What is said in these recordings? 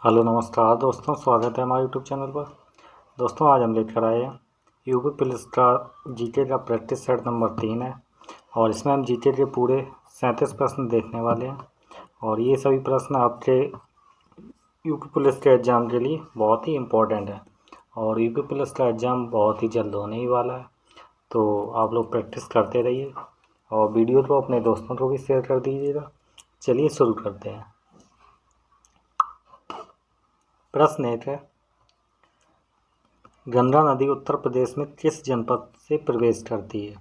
Hello नमस्कार दोस्तों, स्वागत है हमारे यूट्यूब चैनल पर। दोस्तों आज हम लेकर आए हैं यूपी पुलिस का जीके का प्रैक्टिस सेट नंबर 3 है और इसमें हम जीके के पूरे 37 प्रश्न देखने वाले हैं। और ये सभी प्रश्न आपके यूपी पुलिस के एग्ज़ाम के लिए बहुत ही इम्पोर्टेंट है और यूपी पुलिस का एग्ज़ाम बहुत ही जल्द होने ही वाला है। तो आप लोग प्रैक्टिस करते रहिए और वीडियो को अपने दोस्तों को भी शेयर कर दीजिएगा। चलिए शुरू करते हैं। प्रश्न 1 है, गंगा नदी उत्तर प्रदेश में किस जनपद से प्रवेश करती है?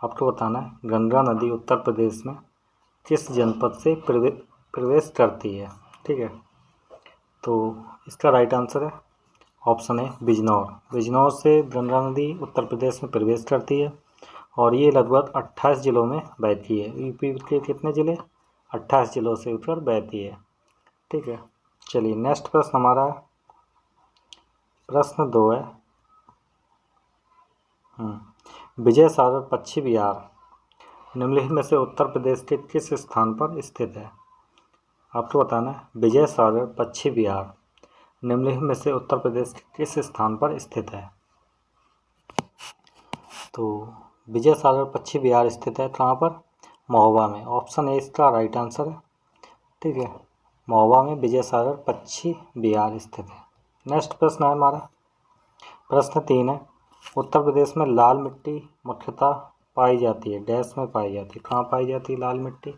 आपको बताना है गंगा नदी उत्तर प्रदेश में किस जनपद से प्रवेश करती है। ठीक है, तो इसका राइट आंसर है ऑप्शन है बिजनौर। बिजनौर से गंगा नदी उत्तर प्रदेश में प्रवेश करती है और ये लगभग 28 जिलों में बहती है। यूपी के कितने ज़िले? 28 जिलों से होकर बहती है। ठीक है, चलिए नेक्स्ट प्रश्न हमारा है, प्रश्न 2 है, विजय सागर पक्षी विहार निम्नलिखित में से उत्तर प्रदेश के किस स्थान पर स्थित है? आपको बताना है विजय सागर पक्षी विहार निम्नलिखित में से उत्तर प्रदेश के किस स्थान पर स्थित है? तो विजय सागर पक्षी विहार स्थित है कहाँ पर? महोबा में। ऑप्शन ए इसका राइट आंसर है। ठीक है, महोबा में विजय सागर पक्षी विहार स्थित है। नेक्स्ट प्रश्न है हमारा, प्रश्न 3 है, उत्तर प्रदेश में लाल मिट्टी मुख्यतः पाई जाती है, डैश में पाई जाती है। कहाँ पाई जाती है लाल मिट्टी?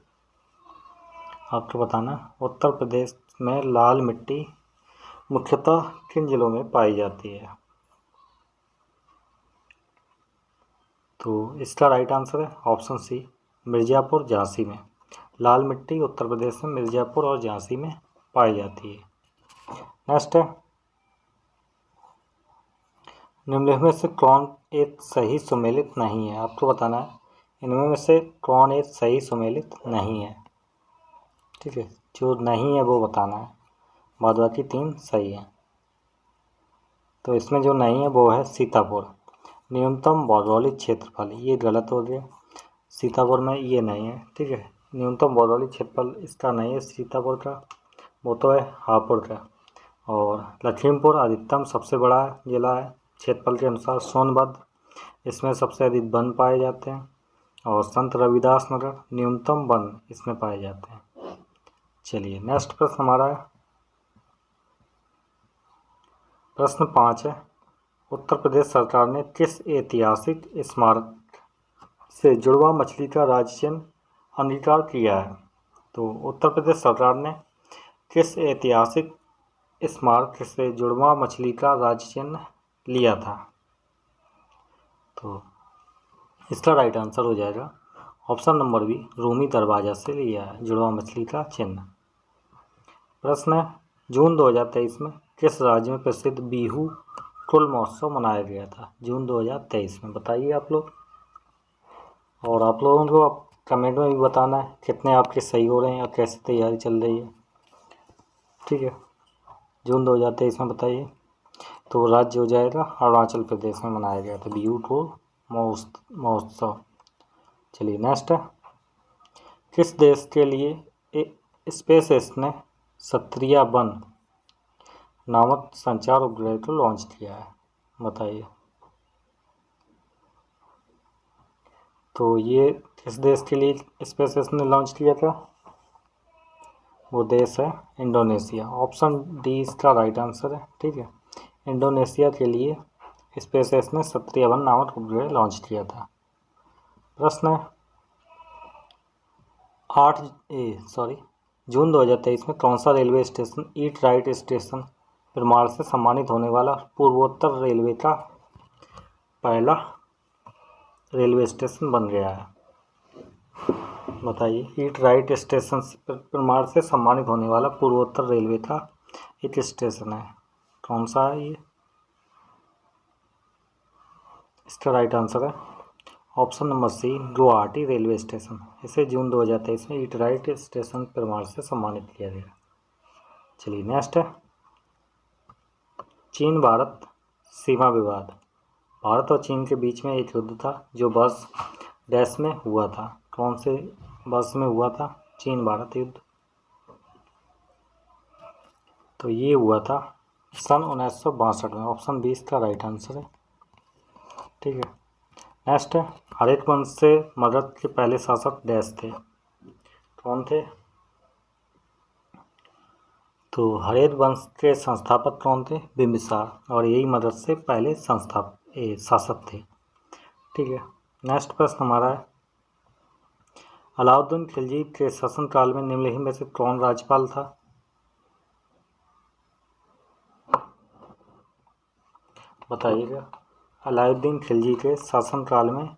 आपको बताना, उत्तर प्रदेश में लाल मिट्टी मुख्यतः किन जिलों में पाई जाती है? तो इसका राइट आंसर है ऑप्शन सी मिर्ज़ापुर झांसी में। लाल मिट्टी उत्तर प्रदेश में मिर्ज़ापुर और झांसी में पाई जाती है। नेक्स्ट है, निम्नलिखित में से कौन एक सही सुमेलित नहीं है? आपको बताना है इनमें में से कौन एक सही सुमेलित नहीं है। ठीक है, जो नहीं है वो बताना है, बाद बाकी 3 सही है। तो इसमें जो नहीं है वो है सीतापुर। न्यूनतम भौगोलिक क्षेत्रफल, ये गलत हो गया, सीतापुर में ये नहीं है। ठीक है, न्यूनतम भौगोलिक क्षेत्रफल इसका नहीं है सीतापुर का, वो तो है हापुड़ का। और लखीमपुर अधिकतम सबसे बड़ा जिला है क्षेत्रफल के अनुसार। सोनभद्र, इसमें सबसे अधिक वन पाए जाते हैं। और संत रविदास नगर न्यूनतम वन इसमें पाए जाते हैं। चलिए नेक्स्ट प्रश्न हमारा है, प्रश्न 5 है, उत्तर प्रदेश सरकार ने किस ऐतिहासिक स्मारक से जुड़वा मछली का राज्य चिन्ह अंगीकार किया है? तो उत्तर प्रदेश सरकार ने किस ऐतिहासिक स्मारक से जुड़वा मछली का राज्य चिन्ह लिया था? तो इसका राइट आंसर हो जाएगा ऑप्शन नंबर बी, रूमी दरवाजा से लिया है जुड़वा मछली का चिन्ह। प्रश्न है, जून 2023 में किस राज्य में प्रसिद्ध बिहू कुल महोत्सव मनाया गया था? जून 2023 में बताइए आप लोग। और आप लोगों को कमेंट में भी बताना है कितने आपके सही हो रहे हैं और कैसे तैयारी चल रही है। ठीक है, जून 2023 में बताइए। तो राज्य हो जाएगा अरुणाचल प्रदेश में मनाया गया था बिहू कुल महोत्सव। चलिए नेक्स्ट है, किस देश के लिए स्पेसएक्स ने क्षत्रिया-1 नामक संचार उपग्रह को लॉन्च किया है? बताइए। तो ये किस देश के लिए स्पेसएक्स ने लॉन्च किया था? वो देश है इंडोनेशिया। ऑप्शन डी इसका राइट आंसर है। ठीक है, इंडोनेशिया के लिए स्पेसएक्स ने क्षत्रिया-1 नामक उपग्रह लॉन्च किया था। प्रश्न है, जून 2023 में कौन सा railway station eat right station प्रमाण से सम्मानित होने वाला पूर्वोत्तर रेलवे का पहला रेलवे स्टेशन बन गया है? बताइए, ईट राइट स्टेशन प्रमाण से सम्मानित होने वाला पूर्वोत्तर रेलवे का एक स्टेशन है, कौन सा है ये? इसका राइट आंसर है option number C, Guwahati railway station. इसे जून 2023 में ईट राइट स्टेशन प्रमाण से सम्मानित किया गया। चलिए नेक्स्ट है, चीन भारत सीमा विवाद। भारत और चीन के बीच में एक युद्ध था जो वर्ष डैश में हुआ था। कौन से वर्ष में हुआ था चीन भारत युद्ध? तो ये हुआ था सन 1962 में। ऑप्शन 20 का राइट आंसर है। ठीक है, नेक्स्ट है हरित वंश से मगध के पहले शासक डैश थे, कौन थे? तो हरित वंश के संस्थापक कौन थे? बिंबिसार, और यही मगध से पहले शासक थे। ठीक है, नेक्स्ट प्रश्न हमारा है अलाउद्दीन खिलजी के शासनकाल में निम्नलिखित में से कौन राज्यपाल था? बताइएगा, अलाउद्दीन खिलजी के शासनकाल में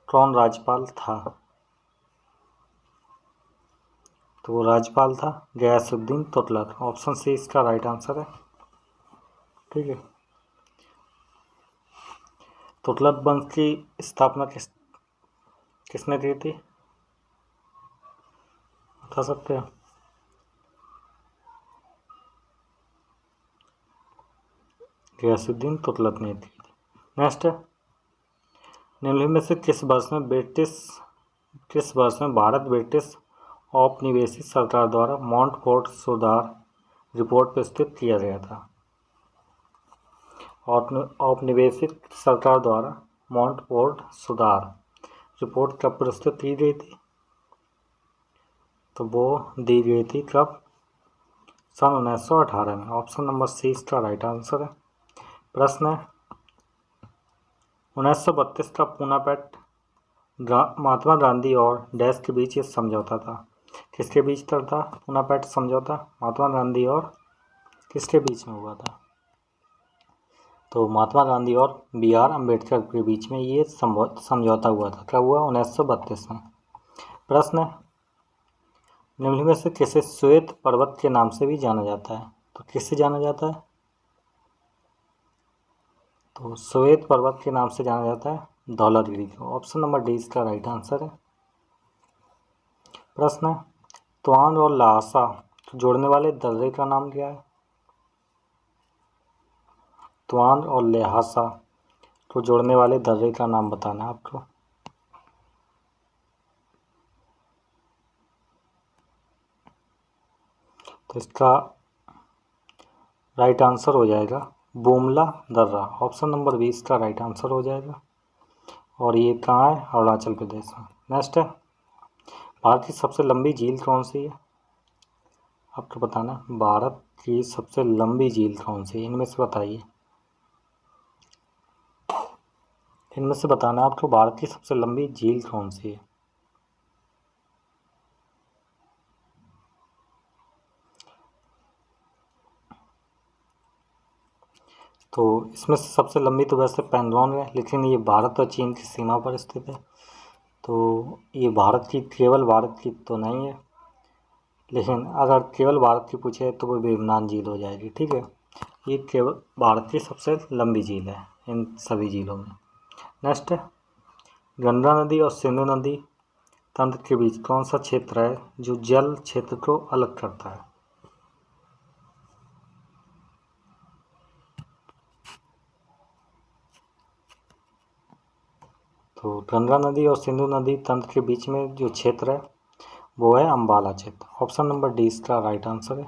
कौन राज्यपाल था? तो वो राज्यपाल था गयासुद्दीन तुगलक। ऑप्शन सी इसका राइट आंसर है। ठीक है, तुगलक वंश की स्थापना किसने की थी, बता सकते हैं? गयासुद्दीन तुगलक ने की थी। नेक्स्ट है निम्नलिखित में से किस वर्ष में भारत ब्रिटिश औपनिवेशिक सरकार द्वारा मॉन्टफोर्ट सुधार रिपोर्ट प्रस्तुत किया गया था? औपनिवेशिक सरकार द्वारा मॉन्टफोर्ट सुधार रिपोर्ट कब प्रस्तुत की गई थी? तो वो दी गई थी कब? सन 1918 में। ऑप्शन नंबर सी इसका राइट आंसर है। प्रश्न है 1932 का पूना पैक्ट महात्मा गांधी और डैश के बीच ये समझौता था, किसके बीच था पूना पैक्ट समझौता? महात्मा गांधी और किसके बीच में हुआ था? तो महात्मा गांधी और B.R. अम्बेडकर के बीच में ये समझौता हुआ था। क्या हुआ? 1932 में। प्रश्न है निम्नलिखित में से किसे श्वेत पर्वत के नाम से भी जाना जाता है? तो किससे जाना जाता है? तो श्वेत पर्वत के नाम से जाना जाता है धौलागिरी को। ऑप्शन नंबर डी इसका राइट आंसर है। प्रश्न है तवांग और लहासा जोड़ने वाले दर्रे का नाम क्या है? तवांग और लहासा को जोड़ने वाले दर्रे का नाम बताना है आपको। तो इसका राइट आंसर हो जाएगा बोमला दर्रा। ऑप्शन नंबर 20 का राइट आंसर हो जाएगा। और ये कहाँ है? अरुणाचल प्रदेश में। नेक्स्ट है भारत की सबसे लंबी झील कौन सी है? आपको बताना भारत की सबसे लंबी झील कौन सी है, इनमें से बताइए। इनमें से बताना आपको भारत की सबसे लंबी झील कौन सी है। तो इसमें से सबसे लंबी तो वैसे पैंगोंग है, लेकिन ये भारत और चीन की सीमा पर स्थित है, तो ये केवल भारत की तो नहीं है। लेकिन अगर केवल भारत की पूछे तो वो वेमनान झील हो जाएगी। ठीक है, ये केवल भारत की सबसे लंबी झील है इन सभी झीलों में। नेक्स्ट है गंगा नदी और सिंधु नदी तंत्र के बीच कौन सा क्षेत्र है जो जल क्षेत्र को अलग करता है? तो गंगा नदी और सिंधु नदी तंत्र के बीच में जो क्षेत्र है वो है अम्बाला क्षेत्र। ऑप्शन नंबर डी इसका राइट आंसर है।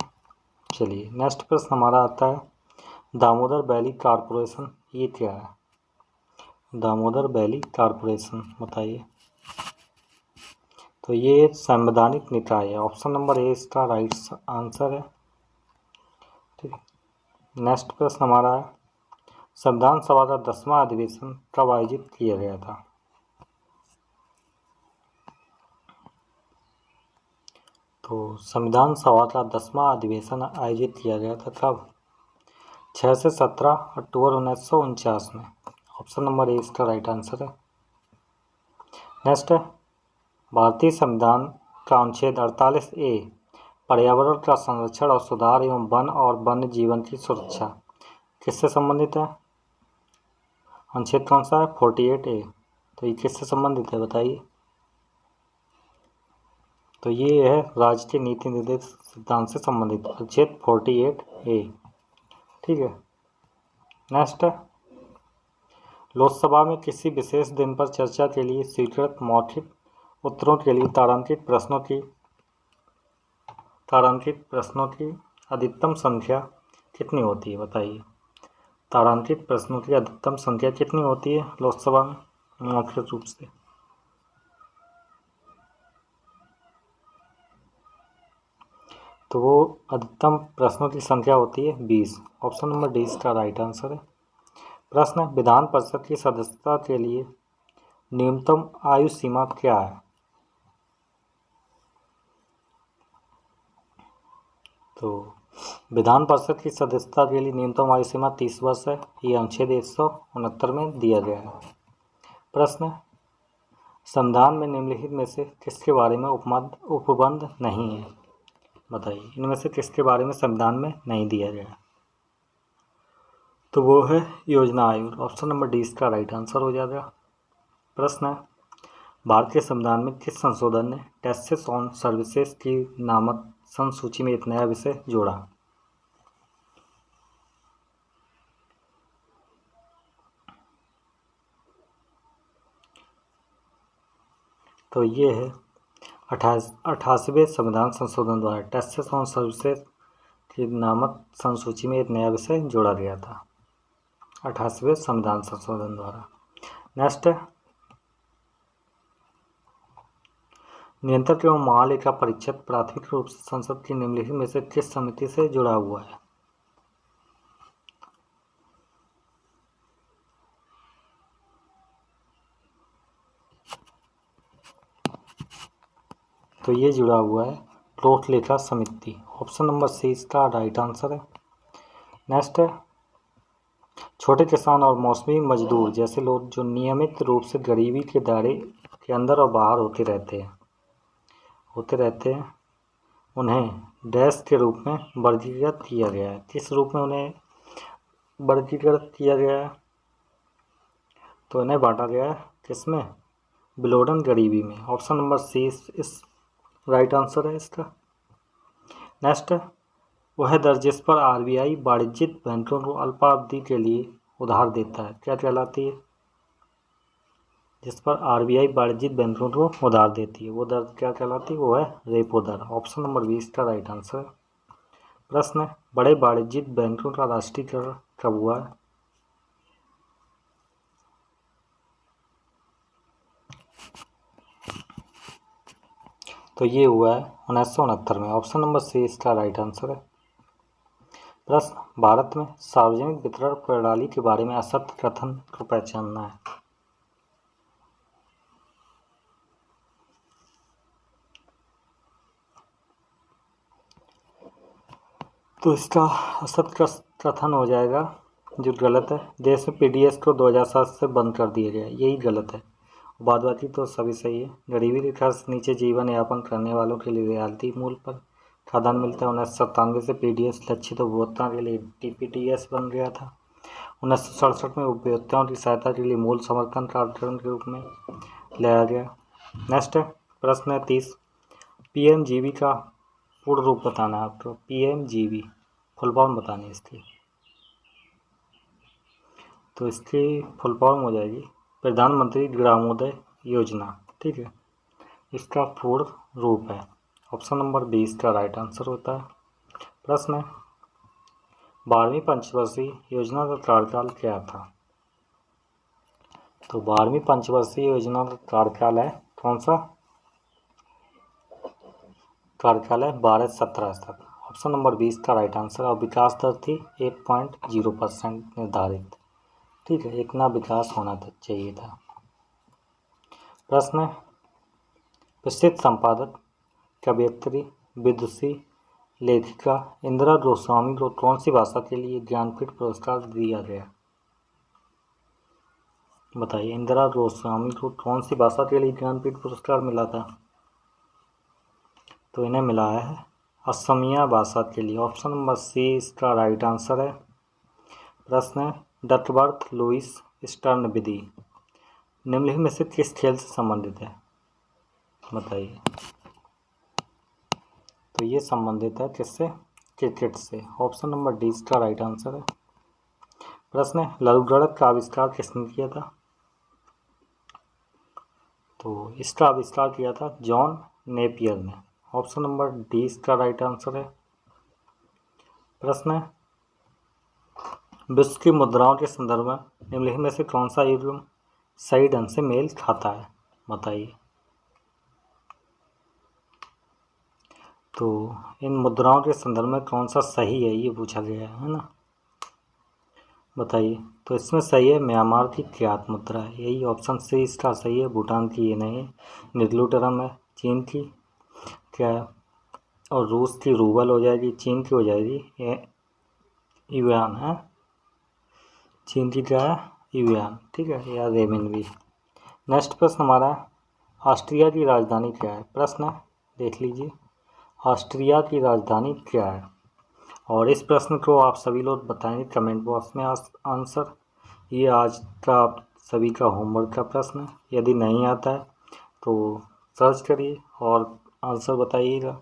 चलिए नेक्स्ट प्रश्न हमारा आता है दामोदर वैली कॉरपोरेशन ये क्या है? दामोदर वैली कॉरपोरेशन बताइए। तो ये संवैधानिक निकाय है। ऑप्शन नंबर ए इसका राइट आंसर है। ठीक है, नेक्स्ट प्रश्न हमारा है संविधान सभा का 10वां अधिवेशन कब आयोजित किया गया था? तो संविधान सभा का 10वां अधिवेशन आयोजित किया गया था कब? 6 से 17 अक्टूबर 1949 में। ऑप्शन नंबर ए इसका राइट आंसर है। नेक्स्ट है भारतीय संविधान का अनुच्छेद 48A पर्यावरण का संरक्षण और सुधार एवं वन और वन्य जीवन की सुरक्षा किससे संबंधित है? अनुच्छेद कौन सा है? 48A। तो ये किससे संबंधित है बताइए। तो ये है राष्ट्रीय नीति निर्देश सिद्धांत से संबंधित अनुच्छेद 48A। ठीक है, नेक्स्ट है लोकसभा में किसी विशेष दिन पर चर्चा के लिए स्वीकृत मौखिक उत्तरों के लिए तारांकित प्रश्नों की अधिकतम संख्या कितनी होती है? बताइए। तारांकित प्रश्नों की अधिकतम संख्या कितनी होती है लोकसभा में मुख्य रूप से? तो वो अधिकतम प्रश्नों की संख्या होती है 20। ऑप्शन नंबर डी इसका राइट आंसर है। प्रश्न, विधान परिषद की सदस्यता के लिए न्यूनतम आयु सीमा क्या है? तो विधान परिषद की सदस्यता के लिए न्यूनतम आयु सीमा 30 वर्ष है। ये अनुच्छेद 169 में दिया गया है। प्रश्न, संविधान में निम्नलिखित में से किसके बारे में उपबंध नहीं है? बताइए, इनमें से किसके बारे में संविधान में नहीं दिया गया? तो वो है योजना आयोग। ऑप्शन नंबर डी इसका राइट आंसर हो जाएगा। प्रश्न है, भारतीय संविधान में किस संशोधन ने टैक्सेस ऑन सर्विसेज की नामक संसूची में एक नया विषय जोड़ा? तो ये है 88वें संविधान संशोधन द्वारा टैक्सेस ऑन सर्विसेज की नामक संसूची में एक नया विषय जोड़ा गया था 88वें संविधान संशोधन द्वारा। नेक्स्ट है, नियंत्रक एवं महालेखा परीक्षक प्राथमिक रूप से संसद की निम्नलिखित में से किस समिति से जुड़ा हुआ है? तो ये जुड़ा हुआ है लोक लेखा समिति। ऑप्शन नंबर सी इसका राइट आंसर है। नेक्स्ट है, छोटे किसान और मौसमी मजदूर जैसे लोग जो नियमित रूप से गरीबी के दायरे के अंदर और बाहर होते रहते हैं उन्हें डैश के रूप में वर्गीकृत किया गया है। किस रूप में उन्हें वर्गीकृत किया गया है? तो इन्हें बांटा गया है किसमें? बिलोडन गरीबी में। ऑप्शन नंबर सी इस राइट आंसर है इसका। नेक्स्ट है, वह दर जिस पर आरबीआई वाणिज्यिक बैंकों को अल्पावधि के लिए उधार देता है क्या कहलाती है? जिस पर आरबीआई वाणिज्यिक बैंकों को उधार देती है वो दर क्या कहलाती है? वो है रेपो दर। ऑप्शन नंबर 20 का राइट आंसर है। प्रश्न है, बड़े वाणिज्यिक बैंकों का राष्ट्रीयकरण कब हुआ है? तो ये हुआ है 1969 में। ऑप्शन नंबर सी इसका राइट आंसर है। प्रश्न, भारत में सार्वजनिक वितरण प्रणाली के बारे में असत्य कथन को पहचानना है। तो इसका असत्य कथन हो जाएगा जो गलत है, देश में पीडीएस को 2007 से बंद कर दिया गया, यही गलत है। बाद बाकी तो सभी सही है। गरीबी रेखा से नीचे जीवन यापन करने वालों के लिए रियायती मूल्य पर खाद्यान्न मिलता है। 1997 से पीडीएस लक्षित उपभोक्ताओं के लिए टीपीटीएस बन गया था। 1967 में उपभोक्ताओं की सहायता के लिए मूल समर्थन कार्यक्रम के रूप में लाया गया। नेक्स्ट है, प्रश्न है 30, पीएमजीवी का पूर्ण रूप बताना है आपको। पीएमजीवी फुल फॉर्म बतानी है इसकी। तो इसकी फुल फॉर्म हो जाएगी प्रधानमंत्री ग्रामोदय योजना। ठीक है, इसका पूर्ण रूप है। ऑप्शन नंबर 20 का राइट आंसर होता है। प्रश्न है, 12वीं पंचवर्षीय योजना का कार्यकाल क्या था? तो 12वीं पंचवर्षीय योजना का कार्यकाल है कौन सा? कार्यकाल है 12 से 17 तक। ऑप्शन नंबर 20 का राइट आंसर। और विकास दर थी 8.0% निर्धारित। ठीक है, इतना विकास होना चाहिए था। प्रश्न है, प्रसिद्ध संपादक, कवयित्री, विदुषी, लेखिका इंदिरा गोस्वामी को कौन सी भाषा के लिए ज्ञानपीठ पुरस्कार दिया गया? बताइए, इंदिरा गोस्वामी को कौन सी भाषा के लिए ज्ञानपीठ पुरस्कार मिला था? तो इन्हें मिला है असमिया भाषा के लिए। ऑप्शन नंबर सी इसका राइट आंसर है। प्रश्न है, डकवर्थ लुईस स्टर्न विधि निम्नलिखित में से किस खेल से संबंधित है? बताइए। तो ये संबंधित है किससे? क्रिकेट से। ऑप्शन नंबर डी इसका राइट आंसर है। प्रश्न है, लघुगणक का आविष्कार किसने किया था? तो इसका आविष्कार किया था जॉन नेपियर ने। ऑप्शन नंबर डी इसका राइट आंसर है। प्रश्न है, विश्व की मुद्राओं के संदर्भ में निम्नलिखित में से कौन सा युग्म सही ढंग से मेल खाता है, बताइए। तो इन मुद्राओं के संदर्भ में कौन सा सही है, ये पूछा गया है ना, बताइए। तो इसमें सही है म्यांमार की क्यात मुद्रा है, यही ऑप्शन सी इसका सही है। भूटान की ये नहीं है। निर्लुटरम है चीन की, क्या है, और रूस की रूबल हो जाएगी, चीन की हो जाएगी ये युआन है, चीन की क्या है युआन, ठीक है, या रेमिनबी। नेक्स्ट प्रश्न हमारा है, ऑस्ट्रिया की राजधानी क्या है। प्रश्न है, देख लीजिए, ऑस्ट्रिया की राजधानी क्या है। और इस प्रश्न को आप सभी लोग बताएंगे कमेंट बॉक्स में आंसर। ये आज का आप सभी का होमवर्क का प्रश्न है। यदि नहीं आता है तो सर्च करिए और आंसर बताइएगा,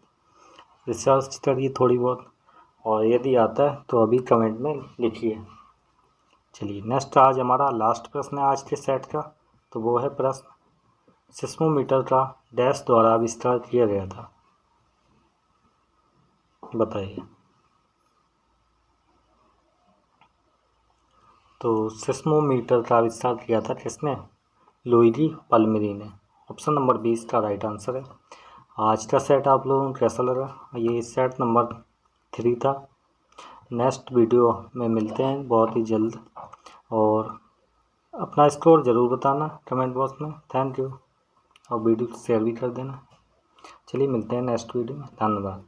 रिसर्च करिए थोड़ी बहुत, और यदि आता है तो अभी कमेंट में लिखिए। चलिए नेक्स्ट आज हमारा लास्ट प्रश्न है आज के सेट का, तो वो है प्रश्न, सिस्मोमीटर का डैश द्वारा आविष्कार किया गया था, बताइए। तो सिस्मोमीटर का आविष्कार किया था किसने, लुइगी पाल्मिरी ने। ऑप्शन नंबर 20 का राइट आंसर है। आज का सेट आप लोगों को कैसा लगा, ये सेट नंबर 3 था। नेक्स्ट वीडियो में मिलते हैं बहुत ही जल्द, और अपना स्कोर ज़रूर बताना कमेंट बॉक्स में। थैंक यू, और वीडियो शेयर भी कर देना। चलिए मिलते हैं नेक्स्ट वीडियो में, धन्यवाद।